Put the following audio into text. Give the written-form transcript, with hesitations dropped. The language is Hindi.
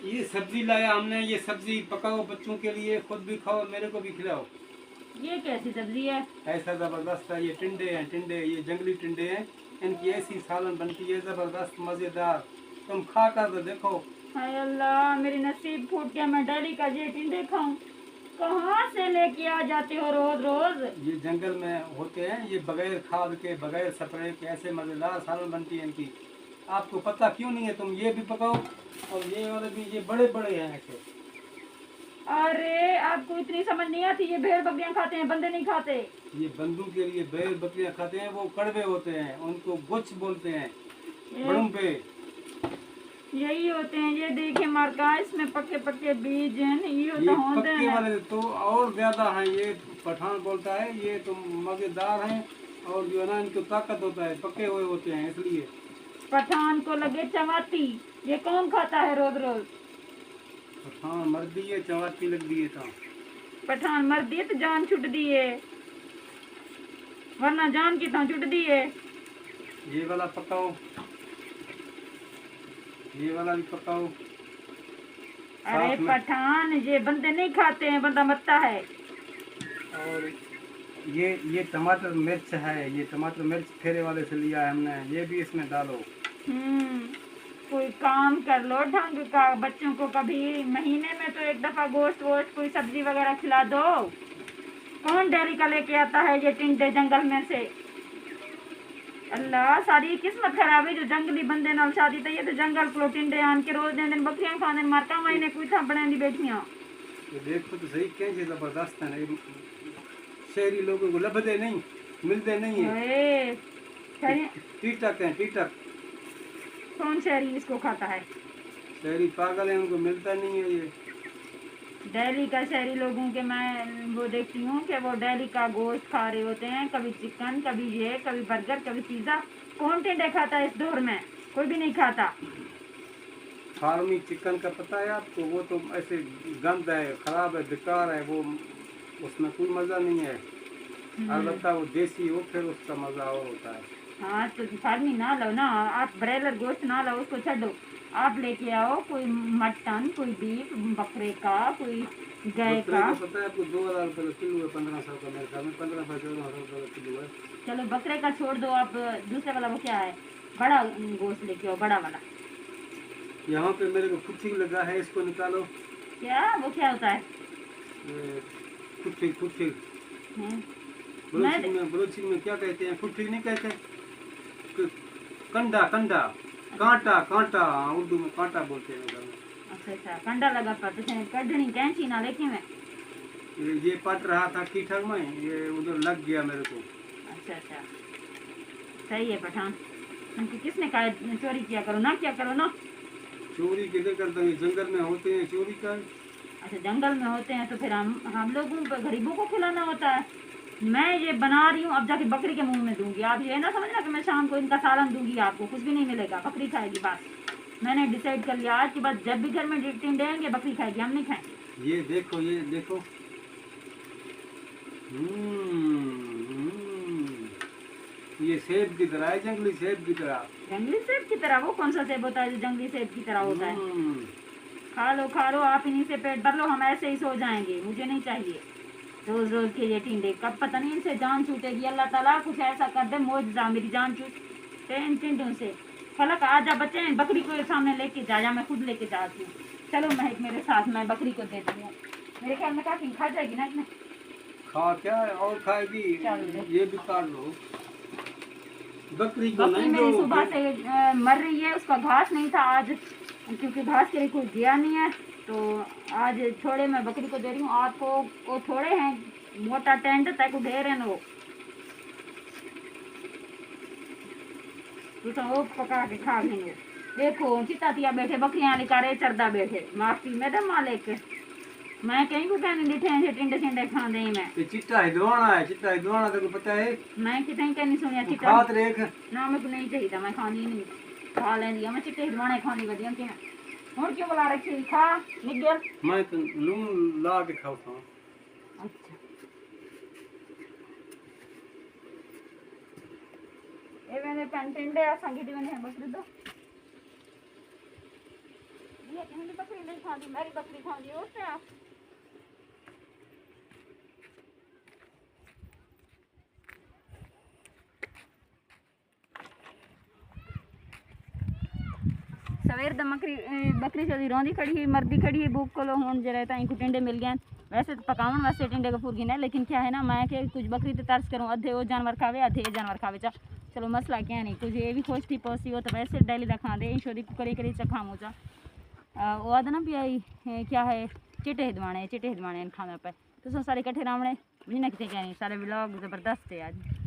ये सब्जी लाया हमने, ये सब्जी पकाओ बच्चों के लिए, खुद भी खाओ, मेरे को भी खिलाओ। ये कैसी सब्जी है? ऐसा जबरदस्त है, ये टिंडे हैं, टिंडे, ये जंगली टिंडे हैं। इनकी ऐसी सालन बनती है जबरदस्त मजेदार, तुम खा कर तो देखो। हाय अल्लाह, मेरी नसीब फूट गया, मैं डेली का ये टिंडे खाऊं। कहाँ से लेके आ जाते हो रोज रोज? ये जंगल में होते हैं, ये बगैर खाद के बगैर स्प्रे के ऐसे मजेदार सालन बनती है इनकी। आपको पता क्यों नहीं है? तुम ये भी पकाओ और ये वाले भी, ये बड़े बड़े हैं ऐसे। अरे आपको इतनी समझ नहीं आती, ये भेड़ बकरियां खाते हैं, बंदे नहीं खाते। ये बंदू के लिए बैल बकरियां खाते हैं, वो कड़वे होते हैं, उनको गुच्छ बोलते हैं बड़ों पे। यही होते हैं, ये देखिए मार्का, इसमें पक्के पक्के बीज हैं, ये ये तो होते पक्के हैं। वाले तो और ज्यादा हैं, ये पठान बोलता है, ये तो मजेदार हैं और जो है ना इनको ताकत होता है, पके हुए होते हैं इसलिए। पठान को लगे चवाती, ये कौन खाता है रोज रोज? पठान मर दिए, चवाती लग दिए था। पठान मर दिए तो जान छुट दिए, वरना जान की तो छुट दिए। ये वाला पकाओ, ये वाला भी पकाओ। अरे साथ में पठान ये बंदे नहीं खाते हैं, बंदा मरता है। और ये टमाटर मिर्च है, ये टमाटर मिर्च फेरे वाले से लिया है हमने, ये भी इसमें डालो। कोई काम कर लो ढंग का, बच्चों को कभी महीने में तो एक दफा गोश्त वोश्त कोई सब्जी वगैरह खिला दो। कौन डेयरी का लेके आता है ये टिंडे जंगल में से? अल्लाह, सारी किस्मत खराब है जो जंगली बंदे नाल शादी तई है तो जंगल को टिंडे आन के रोज दिन बकरियां खाने मारता महीने कोई था बने दी बेटियां। ये देखो तो सही, कैसे जबरदस्त है। शहरी लोगों को लभदे नहीं, मिलते नहीं है। ओए, टीटक है, टीटक। कौन शहरी इसको खाता है? शहरी पागल है, उनको मिलता नहीं है ये। दिल्ली का शहरी लोगों के मैं वो देखती हूँ कि वो दिल्ली का गोश्त खा रहे होते हैं, कभी चिकन, कभी ये, कभी बर्गर, कभी पिज्जा। कौन टिंडे खाता है इस दौर में? कोई भी नहीं खाता। फार्मी चिकन का पता है आपको? वो तो ऐसे गंद है, खराब है, बेकार है वो, उसमें कोई मज़ा नहीं है। अलबत्ता वो देसी हो फिर उसका मज़ा और होता है। हाँ तो फार्मी ना लो ना, आप ब्रॉयलर गोश्त ना लो, उसको छोड़ो। आप लेके आओ कोई मटन, कोई बीफ, बकरे का, कोई गाय बकरे का। का पता है आपको? 2000 रुपये का किलो है, 1500 का मेरे ख्याल में, 1500-1400 रुपये का किलो है। चलो बकरे का छोड़ दो, आप दूसरे वाला वो क्या है, बड़ा गोश्त लेके आओ, बड़ा वाला। यहाँ पे मेरे को कुछ लगा है, इसको निकालो। क्या वो क्या होता है? कुछ हम्म, बलोची में क्या कहते हैं? कुछ नहीं कहते, क- कंडा, कंडा, कांटा, कांटा, उर्दू में कांटा बोलते हैं उधर में। अच्छा अच्छा, कंडा लगा पर तुझे कढ़नी कैंची ना लेके मैं। ये पट रहा था कीठर में, ये उधर लग गया मेरे को। अच्छा अच्छा, सही है पठान। उनकी किसने कहा चोरी किया करो ना, क्या करो ना। चोरी किधर करते हैं? जंगल में होते हैं चोरी का। अच्छा जंगल में होते हैं तो फिर हम लोगों को गरीबों को खिलाना होता है। मैं ये बना रही हूँ, अब जाके बकरी के मुंह में दूंगी। आप ये ना समझना कि मैं शाम को इनका सालन दूंगी, आपको कुछ भी नहीं मिलेगा, बकरी खाएगी बस। मैंने डिसाइड कर लिया आज के बाद जब भी घर में टिंडे आएंगे बकरी खाएगी, हम नहीं खाएंगे। ये देखो, ये देखो। ये सेब की तरह है, जंगली सेब की तरह। जंगली सेब की तरह? वो कौन सा सेब होता है जो जंगली सेब की तरह होता है? खा लो आप, इन्हीं से पेट भर लो, हम ऐसे ही सो जाएंगे, मुझे नहीं चाहिए रोज रोज के ये टिंडे। कब पता नहीं इनसे जान छूटेगी, अल्लाह ताला कुछ ऐसा कर दे मौजूदा मेरी जान छूट इन टिंडों से। फलक आजा बच्चे, बकरी को सामने लेके जा, मैं खुद लेके जाती हूँ। चलो महक मेरे साथ, मैं बकरी को देती हूँ। मेरे ख्याल में काफी खा जाएगी ना इसमें। खा क्या और खाएगी? ये भी काट लो। बकरी को बकरी नहीं मेरी दो। सुबह से मर रही है, उसका घास नहीं था आज, क्योंकि घास के लिए कोई गया नहीं है, तो आज थोड़े मैं बकरी को दे रही हूँ। आपको वो थोड़े हैं, मोटा टेंट तक ढेर है वो, तो वो पका के खा लेंगे। देखो चिता तिया बैठे, बकरियां लिकारे चरदा बैठे, माफी मैडम मालिक, मैं कहीं को कहने दिखे हैं टिंडे टिंडे खा दे। मैं ये चिट्टा हिदवाना है, चिट्टा हिदवाना तेरे को पता है? मैं कितने कहनी सुनिया चिट्टा खात रेख। ना, मेरे को नहीं चाहिए, मैं खानी नहीं, खा लेंदी मैं चिट्टे हिदवाने खानी वधिया कि और क्यों बुला रखी, खा निगल। मैं तो लून ला के खाता हूँ। अच्छा ये मैंने पेंटेंडे संगीत मैंने बकरी दो बकरी नहीं खाती, मेरी बकरी खाती होते आप। सवेर द बकरी चली रोंदी खड़ी हुई, मर्दी खड़ी हुई भूख को लो हूँ जरा ताई को टिंडे मिल गए। वैसे तो पकावन वास्ते टिंडे का फुर्गी है, लेकिन क्या है ना मैं कि कुछ बकरी तो तर्स करूँ, अधे वो जानवर खावे अधे ये जानवर खावे चा। चलो मसला क्या नहीं, कुछ ये भी खुश थी पोसी हो तो वैसे डेली दा खा दे छोरी करी करी चा खामो चा। वो आदि ना भी आई क्या है चिट्टे हिदवाने खाना पे तो सारे कट्ठे रावणे मुझे ना कितने क्या नहीं, सारे ब्लॉग ज़बरदस्त है आज।